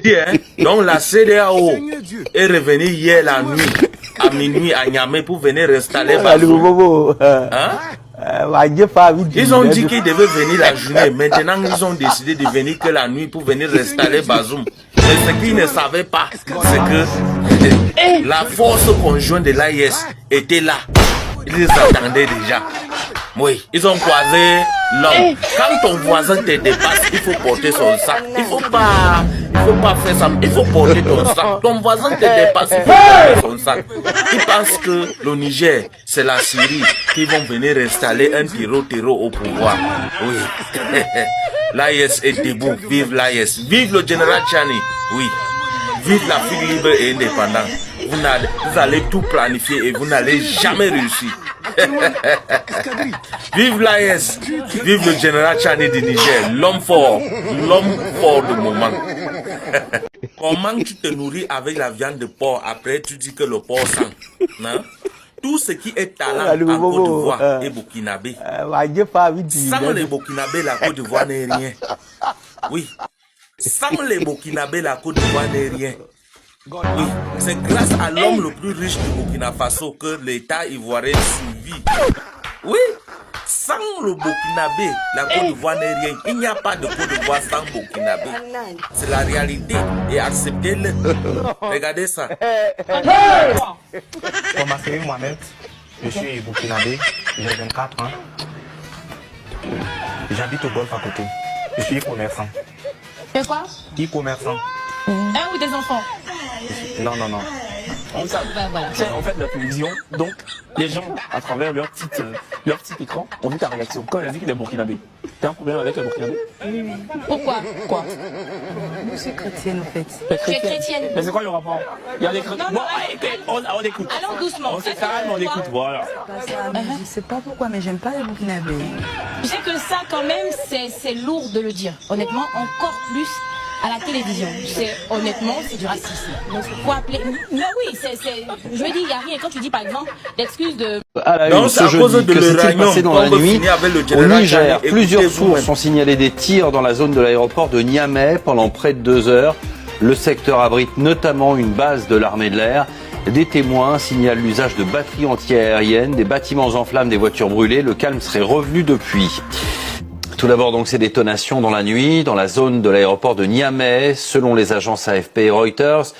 dit, hein. Donc la CEDEAO est revenue hier la nuit, à minuit à Niamey pour venir installer Bazoum. Hein? Ils ont dit qu'ils devaient venir la journée. Maintenant, ils ont décidé de venir que la nuit pour venir installer Bazoum. Mais ce qu'ils ne savaient pas, c'est que la force conjointe de l'AIS était là. Ils les attendaient déjà. Oui, ils ont croisé l'homme. Quand ton voisin te dépasse, il faut porter son sac. Il faut pas faire ça. Il faut porter ton sac. Ton voisin te dépasse, il faut porter son sac. Ils pensent que le Niger, c'est la Syrie, qui vont venir installer un terreau au pouvoir. Oui. L'AIS est debout. Vive l'AIS. Vive le général Tchani. Oui. Vive l'Afrique libre et indépendante. Vous allez tout planifier et vous n'allez jamais réussir. Vive l'AIS. Vive le général Tchani du Niger. L'homme fort du moment. Comment tu te nourris avec la viande de porc, après tu dis que le porc sent, non? Tout ce qui est talent en Côte d'Ivoire est burkinabé. Sans les burkinabés, la Côte d'Ivoire n'est rien. Oui. Sans les burkinabés, la Côte d'Ivoire n'est rien. Oui, c'est grâce à l'homme le plus riche du Burkina Faso que l'État ivoirien survit. Oui, sans le burkinabé, la Côte d'Ivoire n'est rien. Il n'y a pas de Côte d'Ivoire sans burkinabé. C'est la réalité et acceptez-le. Regardez ça. Pour m'appeler Mohamed, je suis burkinabé, j'ai 24 ans. J'habite au golfe à côté. Je suis e-commerçant. C'est quoi? E-commerçant. Un ou des enfants? Non. Voilà. C'est en fait la télévision, donc les gens, à travers leur petit écran, ont vu ta réaction. Quand elle a vu qu'il est burkinabé, t'as un problème avec le burkinabé? Pourquoi? Quoi? Je suis chrétienne en fait. Tu es chrétienne. Mais c'est quoi le rapport? Il y a des chrétiens. Non, On écoute. allons doucement. On se calme, on écoute, voilà. Je sais pas pourquoi, mais j'aime pas les burkinabés. Tu sais que ça, quand même, c'est lourd de le dire. Honnêtement, encore plus à la télévision. Honnêtement, c'est du racisme. Donc, faut appeler. Mais oui, je veux dire, il n'y a rien. Quand tu dis, par exemple, l'excuse de. Donc, ce jeudi, que s'est-il passé dans la nuit au Niger? Plusieurs sources ont signalé des tirs dans la zone de l'aéroport de Niamey pendant près de 2 heures. Le secteur abrite notamment une base de l'armée de l'air. Des témoins signalent l'usage de batteries anti-aériennes, des bâtiments en flammes, des voitures brûlées. Le calme serait revenu depuis. Tout d'abord, donc, ces détonations dans la nuit, dans la zone de l'aéroport de Niamey, selon les agences AFP et Reuters.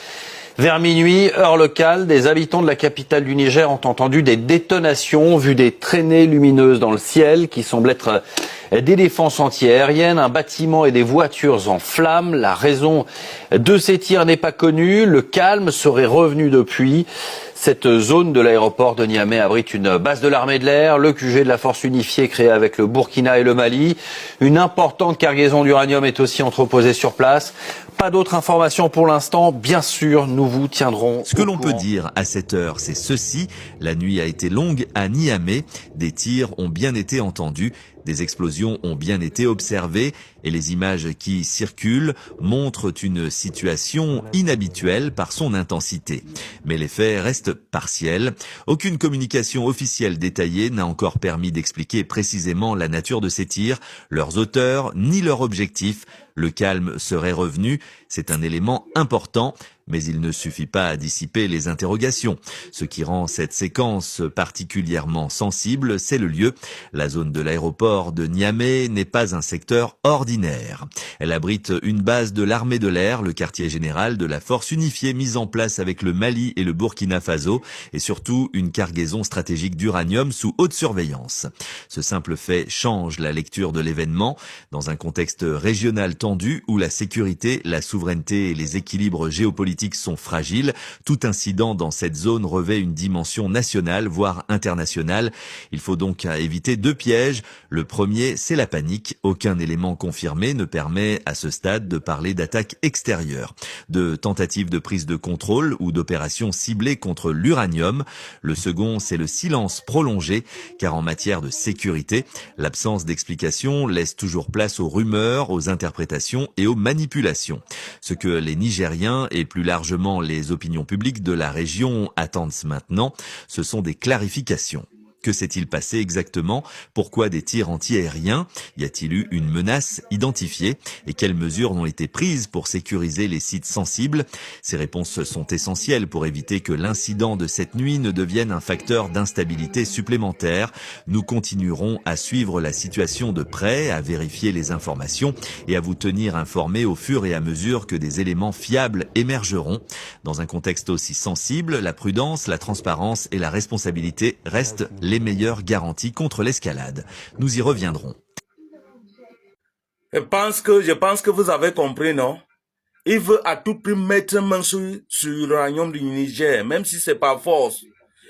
Vers minuit, heure locale, des habitants de la capitale du Niger ont entendu des détonations, vu des traînées lumineuses dans le ciel qui semblent être des défenses anti-aériennes, un bâtiment et des voitures en flammes. La raison de ces tirs n'est pas connue. Le calme serait revenu depuis. Cette zone de l'aéroport de Niamey abrite une base de l'armée de l'air, le QG de la force unifiée créée avec le Burkina et le Mali. Une importante cargaison d'uranium est aussi entreposée sur place. Pas d'autres informations pour l'instant. Bien sûr, nous vous tiendrons. Ce que l'on peut dire à cette heure, c'est ceci. La nuit a été longue à Niamey. Des tirs ont bien été entendus. Des explosions ont bien été observées et les images qui circulent montrent une situation inhabituelle par son intensité. Mais les faits restent partiels. Aucune communication officielle détaillée n'a encore permis d'expliquer précisément la nature de ces tirs, leurs auteurs, ni leur objectif. Le calme serait revenu, c'est un élément important, mais il ne suffit pas à dissiper les interrogations. Ce qui rend cette séquence particulièrement sensible, c'est le lieu. La zone de l'aéroport de Niamey n'est pas un secteur ordinaire. Elle abrite une base de l'armée de l'air, le quartier général de la force unifiée mise en place avec le Mali et le Burkina Faso, et surtout une cargaison stratégique d'uranium sous haute surveillance. Ce simple fait change la lecture de l'événement. Dans un contexte régional tendu où la sécurité, la souveraineté et les équilibres géopolitiques sont fragiles, tout incident dans cette zone revêt une dimension nationale, voire internationale. Il faut donc éviter 2 pièges. Le premier, c'est la panique. Aucun élément confirmé ne permet à ce stade de parler d'attaque extérieure, de tentative de prise de contrôle ou d'opération ciblée contre l'uranium. Le second, c'est le silence prolongé, car en matière de sécurité, l'absence d'explication laisse toujours place aux rumeurs, aux interprétations et aux manipulations. Ce que les Nigériens et plus largement les opinions publiques de la région attendent maintenant, ce sont des clarifications. Que s'est-il passé exactement? Pourquoi des tirs antiaériens? Y a-t-il eu une menace identifiée? Et quelles mesures ont été prises pour sécuriser les sites sensibles? Ces réponses sont essentielles pour éviter que l'incident de cette nuit ne devienne un facteur d'instabilité supplémentaire. Nous continuerons à suivre la situation de près, à vérifier les informations et à vous tenir informés au fur et à mesure que des éléments fiables émergeront. Dans un contexte aussi sensible, la prudence, la transparence et la responsabilité restent les meilleures garanties contre l'escalade. Nous y reviendrons. Je pense que vous avez compris, non? Il veut à tout prix mettre main sur l'uranium du Niger, même si c'est par force.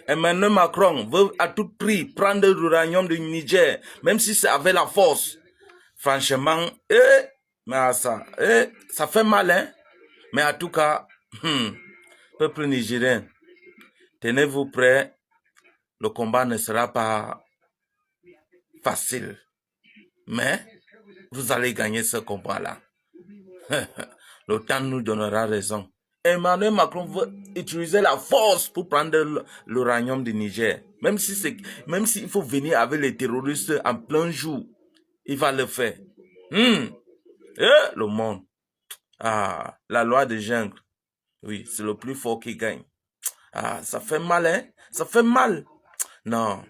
Emmanuel Macron veut à tout prix prendre l'uranium du Niger, même si c'est avec la force. Franchement, mais ça fait mal, hein? Mais en tout cas, peuple nigérien, tenez-vous prêts. Le combat ne sera pas facile. Mais vous allez gagner ce combat-là. Le temps nous donnera raison. Emmanuel Macron veut utiliser la force pour prendre l'uranium du Niger. Même s'il faut venir avec les terroristes en plein jour, il va le faire. Le monde. Ah, la loi de jungle. Oui, c'est le plus fort qui gagne. Ah, ça fait mal, hein? Ça fait mal. Non.